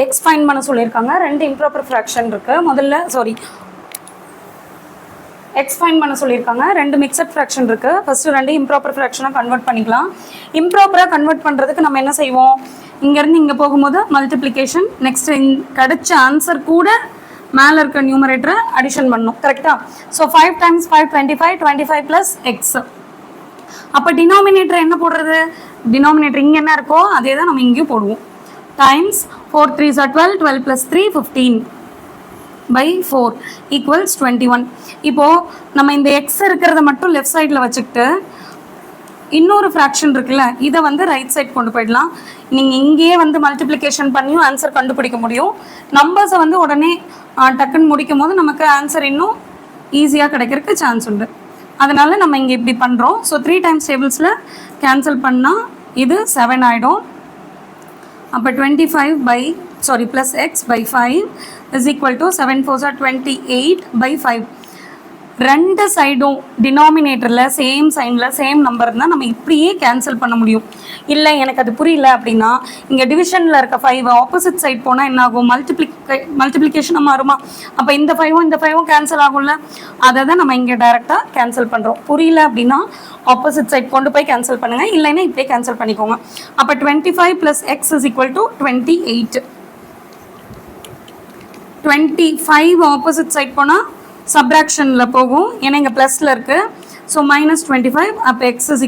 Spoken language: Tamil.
எக்ஸ் ஃபைண்ட் பண்ண சொல்லியிருக்காங்க. ரெண்டு இம்ப்ராப்பர் ஃப்ராக்ஷன் இருக்குது. முதல்ல எக்ஸ் ஃபைண்ட் பண்ண சொல்லியிருக்காங்க. ரெண்டு மிக்சட் ஃப்ராக்ஷன் இருக்குது. ஃபஸ்ட்டு ரெண்டு இம்ப்ராப்பர் ஃப்ராக்ஷனாக கன்வெர்ட் பண்ணிக்கலாம். இம்ப்ராப்பராக கன்வெர்ட் பண்ணுறதுக்கு நம்ம என்ன செய்வோம், இங்கேருந்து இங்கே போகும்போது மல்டிப்ளிகேஷன், நெக்ஸ்ட் கிடைச்ச ஆன்சர் கூட மேலே இருக்க நியூமரேட்டரை அடிஷன் பண்ணணும். கரெக்டாக? So 5 × 5 25, 25 + x. அப்போ டினாமினேட்டர் என்ன போடுறது, டினாமினேட்டர் இங்கே என்ன இருக்கோ அதே தான் நம்ம இங்கேயும் போடுவோம். Times 4 3s are 12, 12 + 3 15/4 = 21. இப்போது நம்ம இந்த எக்ஸ் இருக்கிறத மட்டும் லெஃப்ட் சைடில் வச்சுக்கிட்டு இன்னொரு ஃப்ராக்ஷன் இருக்குல்ல, இதை வந்து ரைட் சைட் கொண்டு போயிடலாம். நீங்கள் இங்கேயே வந்து மல்டிப்ளிகேஷன் பண்ணியும் ஆன்சர் கண்டுபிடிக்க முடியும். நம்பர்ஸை வந்து உடனே டக்குன்னு முடிக்கும் போது நமக்கு ஆன்சர் இன்னும் ஈஸியாக கிடைக்கிறதுக்கு சான்ஸ் உண்டு. அதனால் நம்ம இங்கே இப்படி பண்ணுறோம். ஸோ 3 டைம்ஸ் டேபிள்ஸில் கேன்சல் பண்ணால் இது 7 ஆகிடும். அப்போ 25 + x/5 = 7 4s are 28/5. ரெண்டு சைடும் டினாமினேட்டரில் சேம் சைனில் சேம் நம்பர் இருந்தால் நம்ம இப்படியே கேன்சல் பண்ண முடியும். இல்லை எனக்கு அது புரியல அப்படின்னா இங்கே டிவிஷனில் இருக்க 5 ஆப்போசிட் சைட் போனால் என்ன ஆகும், மல்டிப்ளிகேஷனாக மாறுமா? அப்போ இந்த 5ம் இந்த 5ம் கேன்சல் ஆகும்ல, அதை தான் நம்ம இங்கே டைரெக்டாக கேன்சல் பண்ணுறோம். புரியல அப்படின்னா ஆப்போசிட் சைட் கொண்டு போய் கேன்சல் பண்ணுங்கள், இல்லைன்னா இப்படியே கேன்சல் பண்ணிக்கோங்க. அப்போ 25 + x = 28. 25 ஆப்போசிட் சைட் போனால் சப்ராக்ஷனில் போகும், ஏன்னா இங்கே ப்ளஸில் இருக்குது. ஸோ -25. அப்போ x =